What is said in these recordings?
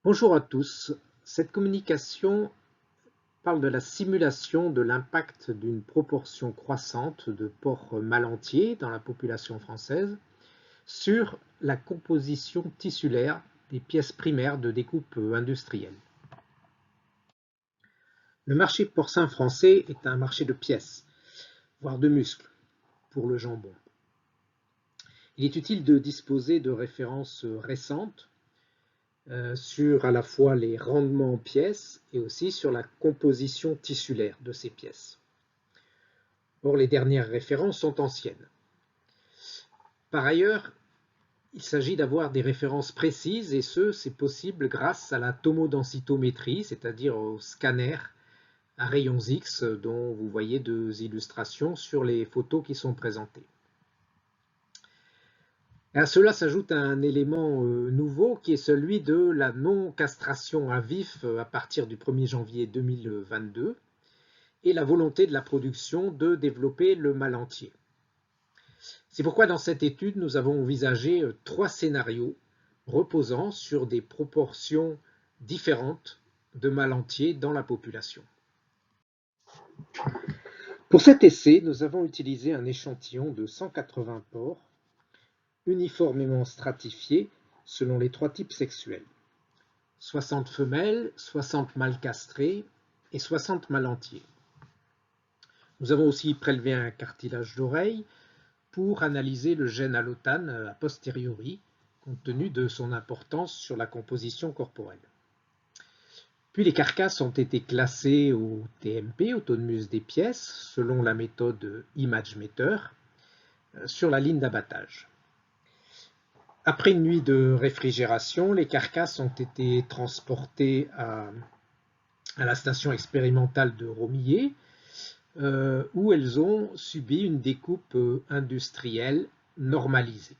Bonjour à tous. Cette communication parle de la simulation de l'impact d'une proportion croissante de porcs mâles entiers dans la population française sur la composition tissulaire des pièces primaires de découpe industrielle. Le marché porcin français est un marché de pièces, voire de muscles, pour le jambon. Il est utile de disposer de références récentes sur à la fois les rendements en pièces et aussi sur la composition tissulaire de ces pièces. Or, les dernières références sont anciennes. Par ailleurs, il s'agit d'avoir des références précises et c'est possible grâce à la tomodensitométrie, c'est-à-dire au scanner à rayons X dont vous voyez deux illustrations sur les photos qui sont présentées. À cela s'ajoute un élément nouveau qui est celui de la non-castration à vif à partir du 1er janvier 2022 et la volonté de la production de développer le mâle entier. C'est pourquoi dans cette étude, nous avons envisagé 3 scénarios reposant sur des proportions différentes de mâles entiers dans la population. Pour cet essai, nous avons utilisé un échantillon de 180 porcs uniformément stratifiés selon les 3 types sexuels. 60 femelles, 60 mâles castrés et 60 mâles entiers. Nous avons aussi prélevé un cartilage d'oreille pour analyser le gène allotane a posteriori, compte tenu de son importance sur la composition corporelle. Puis les carcasses ont été classées au TMP, au taux de mus des pièces, selon la méthode ImageMeter, sur la ligne d'abattage. Après une nuit de réfrigération, les carcasses ont été transportées à la station expérimentale de Romillet, où elles ont subi une découpe industrielle normalisée.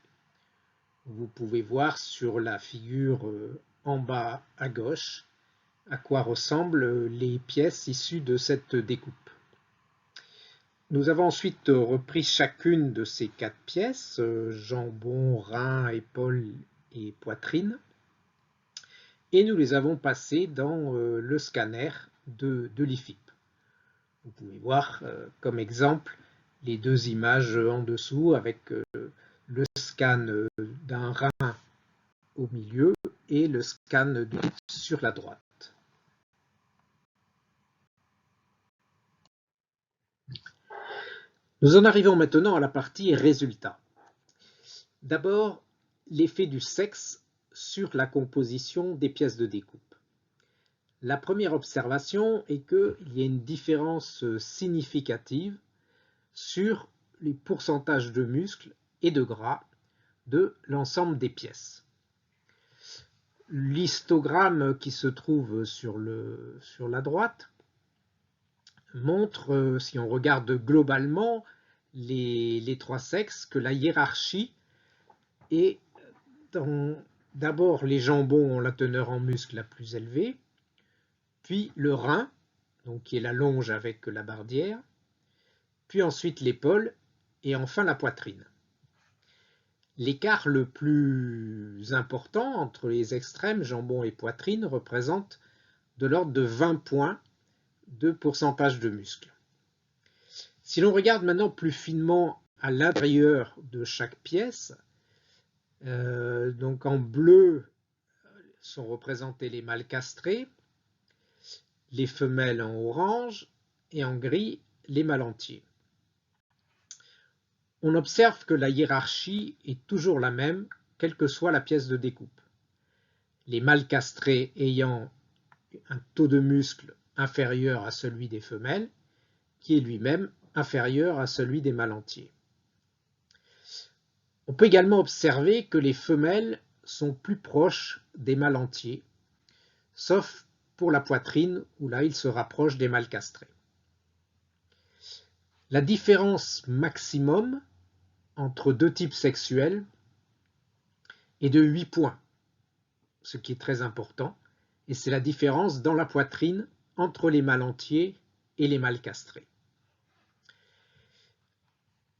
Vous pouvez voir sur la figure en bas à gauche à quoi ressemblent les pièces issues de cette découpe. Nous avons ensuite repris chacune de ces 4 pièces, jambon, rein, épaule et poitrine, et nous les avons passées dans le scanner de l'IFIP. Vous pouvez voir comme exemple les 2 images en dessous avec le scan d'un rein au milieu et le scan sur la droite. Nous en arrivons maintenant à la partie résultats. D'abord, l'effet du sexe sur la composition des pièces de découpe. La première observation est qu'il y a une différence significative sur les pourcentages de muscles et de gras de l'ensemble des pièces. L'histogramme qui se trouve sur la droite montre, si on regarde globalement les 3 sexes, que la hiérarchie est d'abord les jambons ont la teneur en muscle la plus élevée, puis le rein, donc qui est la longe avec la bardière, puis ensuite l'épaule et enfin la poitrine. L'écart le plus important entre les extrêmes, jambon et poitrine, représente de l'ordre de 20 points de pourcentage de muscles. Si l'on regarde maintenant plus finement à l'intérieur de chaque pièce, donc en bleu sont représentés les mâles castrés, les femelles en orange et en gris les mâles entiers. On observe que la hiérarchie est toujours la même, quelle que soit la pièce de découpe. Les mâles castrés ayant un taux de muscle inférieur à celui des femelles, qui est lui-même inférieur à celui des mâles entiers. On peut également observer que les femelles sont plus proches des mâles entiers, sauf pour la poitrine, où là ils se rapprochent des mâles castrés. La différence maximum entre 2 types sexuels est de 8 points, ce qui est très important, et c'est la différence dans la poitrine entre les mâles entiers et les mâles castrés.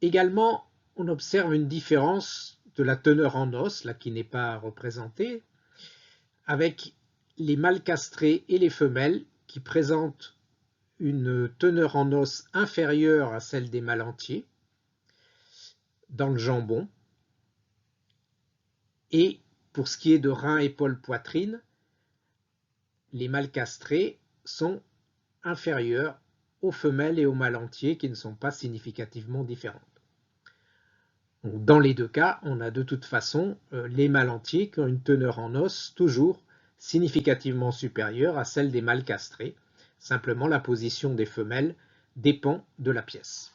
Également, on observe une différence de la teneur en os, là qui n'est pas représentée, avec les mâles castrés et les femelles qui présentent une teneur en os inférieure à celle des mâles entiers dans le jambon. Et pour ce qui est de reins, épaules, poitrine, les mâles castrés sont inférieurs aux femelles et aux mâles entiers qui ne sont pas significativement différentes. Donc, dans les deux cas, on a de toute façon les mâles entiers qui ont une teneur en os toujours significativement supérieure à celle des mâles castrés. Simplement, la position des femelles dépend de la pièce.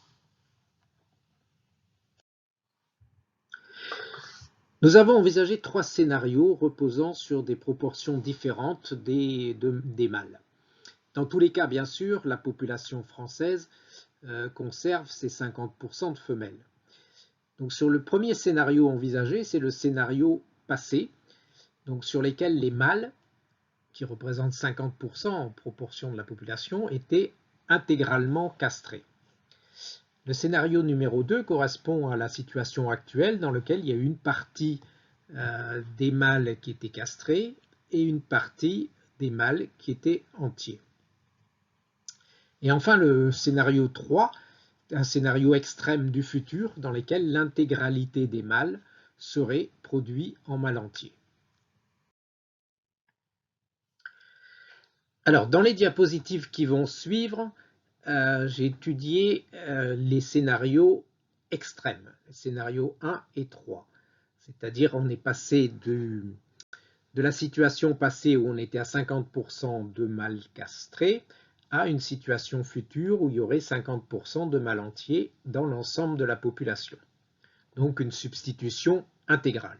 Nous avons envisagé 3 scénarios reposant sur des proportions différentes des mâles. Dans tous les cas, bien sûr, la population française conserve ses 50% de femelles. Donc, sur le premier scénario envisagé, c'est le scénario passé, donc sur lesquels les mâles, qui représentent 50% en proportion de la population, étaient intégralement castrés. Le scénario numéro 2 correspond à la situation actuelle dans laquelle il y a une partie des mâles qui étaient castrés et une partie des mâles qui étaient entiers. Et enfin, le scénario 3, un scénario extrême du futur dans lequel l'intégralité des mâles serait produit en mâle entier. Alors, dans les diapositives qui vont suivre, j'ai étudié les scénarios extrêmes, les scénarios 1 et 3. C'est-à-dire, on est passé de la situation passée où on était à 50% de mâles castrés à une situation future où il y aurait 50% de mâles entiers dans l'ensemble de la population. Donc une substitution intégrale.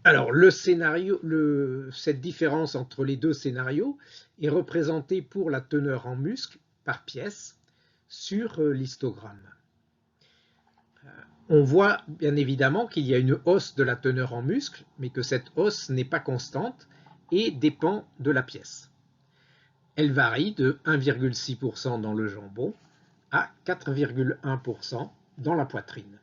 Alors cette différence entre les deux scénarios est représentée pour la teneur en muscles par pièce sur l'histogramme. On voit bien évidemment qu'il y a une hausse de la teneur en muscles, mais que cette hausse n'est pas constante et dépend de la pièce. Elle varie de 1,6% dans le jambon à 4,1% dans la poitrine.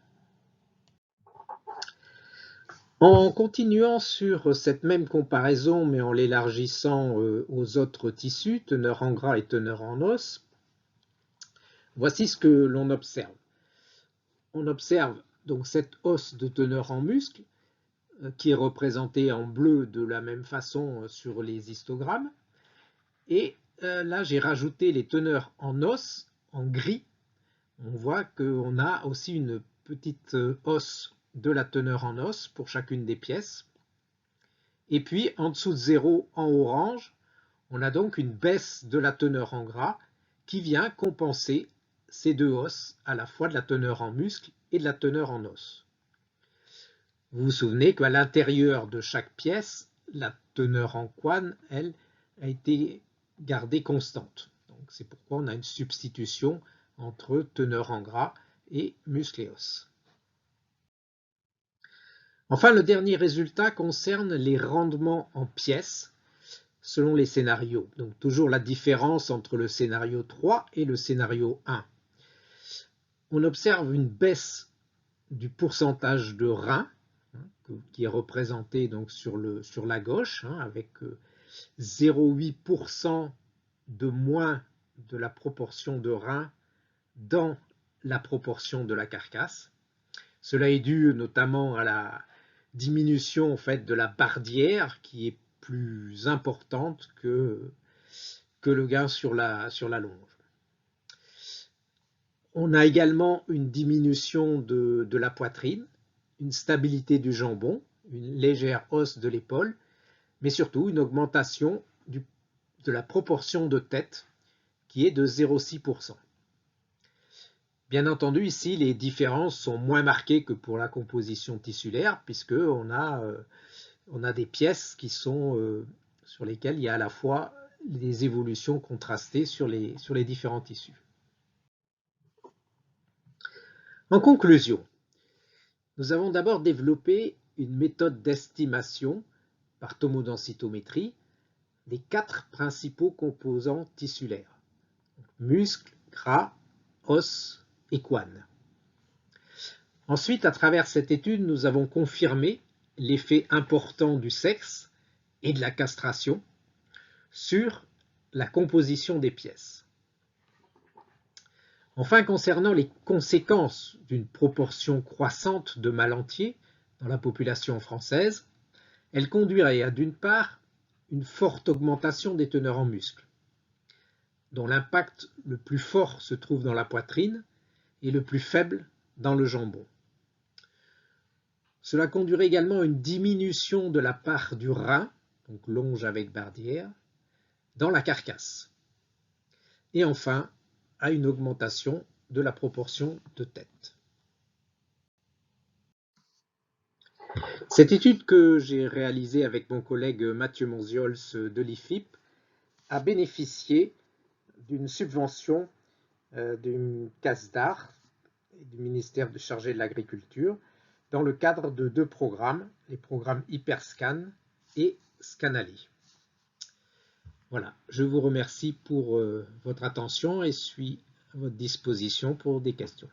En continuant sur cette même comparaison, mais en l'élargissant aux autres tissus, teneur en gras et teneur en os, voici ce que l'on observe. On observe donc cette hausse de teneur en muscle qui est représentée en bleu de la même façon sur les histogrammes. Et là, j'ai rajouté les teneurs en os en gris. On voit qu'on a aussi une petite hausse de la teneur en os pour chacune des pièces. Et puis, en dessous de 0 en orange, on a donc une baisse de la teneur en gras qui vient compenser ces deux hausses, à la fois de la teneur en muscle et de la teneur en os. Vous vous souvenez qu'à l'intérieur de chaque pièce, la teneur en quan, elle, a été gardée constante. Donc c'est pourquoi on a une substitution entre teneur en gras et muscle et os. Enfin, le dernier résultat concerne les rendements en pièces selon les scénarios. Donc toujours la différence entre le scénario 3 et le scénario 1. On observe une baisse du pourcentage de reins qui est représenté donc sur la gauche avec 0,8% de moins de la proportion de reins dans la proportion de la carcasse. Cela est dû notamment à la diminution en fait, de la bardière qui est plus importante que le gain sur la longe. On a également une diminution de la poitrine, une stabilité du jambon, une légère hausse de l'épaule, mais surtout une augmentation de la proportion de tête qui est de 0,6%. Bien entendu, ici, les différences sont moins marquées que pour la composition tissulaire, puisqu'on a des pièces qui sont, sur lesquelles il y a à la fois des évolutions contrastées sur les différents tissus. En conclusion, nous avons d'abord développé une méthode d'estimation par tomodensitométrie des 4 principaux composants tissulaires, muscles, gras, os et quan. Ensuite, à travers cette étude, nous avons confirmé l'effet important du sexe et de la castration sur la composition des pièces. Enfin, concernant les conséquences d'une proportion croissante de mâles entiers dans la population française, elle conduirait à, d'une part, une forte augmentation des teneurs en muscles, dont l'impact le plus fort se trouve dans la poitrine et le plus faible dans le jambon. Cela conduirait également à une diminution de la part du rein, donc longe avec bardière, dans la carcasse. Et enfin, à une augmentation de la proportion de tête. Cette étude que j'ai réalisée avec mon collègue Mathieu Monziols de l'IFIP a bénéficié d'une subvention du CASDAR, du ministère chargé de l'Agriculture, dans le cadre de 2 programmes, les programmes Hyperscan et Scanali. Voilà, je vous remercie pour votre attention et suis à votre disposition pour des questions.